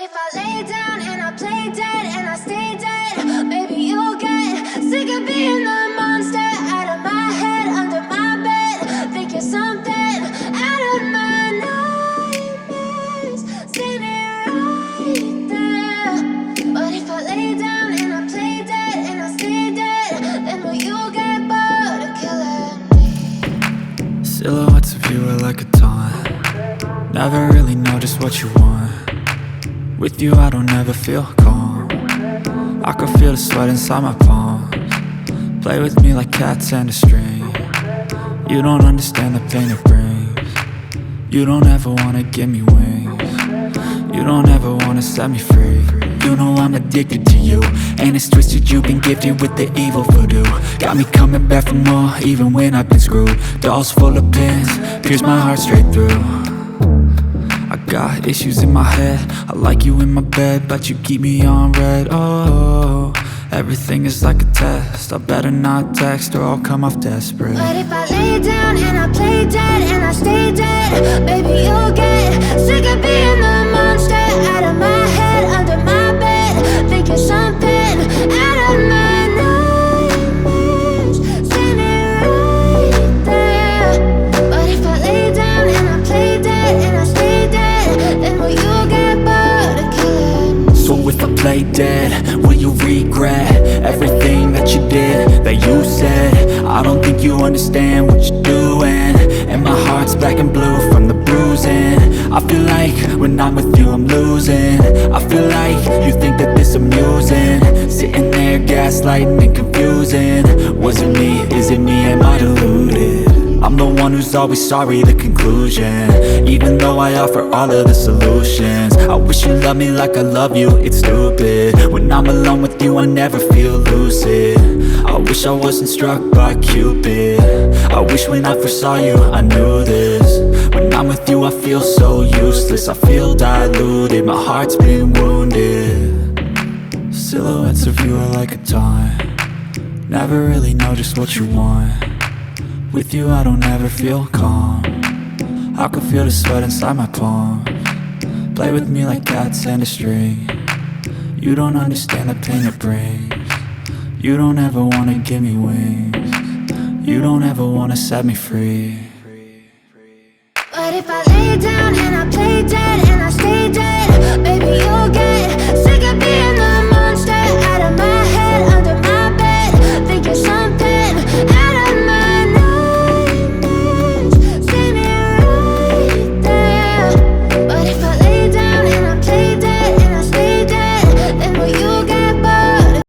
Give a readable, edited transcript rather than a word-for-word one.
if I lay down and I play dead and I stay dead, maybe you'll get sick of being the monster out of my head, under my bed. Think you're something out of my nightmares, standing right there. But if I lay down and I play dead and I stay dead, then will you get bored of killing me? Silhouettes of you are like a taunt. Never really know just what you want. With you I don't ever feel calm. I can feel the sweat inside my palms. Play with me like cats and a string. You don't understand the pain it brings. You don't ever wanna give me wings. You don't ever wanna set me free. You know I'm addicted to you, and it's twisted, you've been gifted with the evil voodoo. Got me coming back for more, even when I've been screwed. Dolls full of pins, pierce my heart straight through. I got issues in my head, I like you in my bed, but you keep me on red. Oh, everything is like a test, I better not text or I'll come off desperate. But if I lay down and I play dead and I stay dead, baby you'll get sick of being the monster out of my head, under my bed. Think you're something out of my nightmares, standing right there. But if I lay down and I play dead and I stay dead, then will you get bored of killing me? So if I play dead, will you regret everything that you did, that you said? I don't think you understand what you're doing, and my heart's black and blue from the bruising. I feel like when I'm with you I'm losing. I feel like you think that this amusing, sitting there gaslighting and confusing. Was it me? Is it me? Am I deluded? I'm the one who's always sorry, the conclusion, even though I offer all of the solutions. I wish you loved me like I love you, it's stupid. When I'm alone with you I never feel lucid. I wish I wasn't struck by Cupid. I wish when I first saw you I knew this. When I'm with you I feel so useless, I feel diluted, my heart's been wounded. Silhouettes of you are like a taunt. Never really know just what you want. With you I don't ever feel calm. I can feel the sweat inside my palms. Play with me like cats and a string. You don't understand the pain it brings. You don't ever wanna give me wings. You don't ever wanna set me free. But if I lay down and I play dead and I stay dead,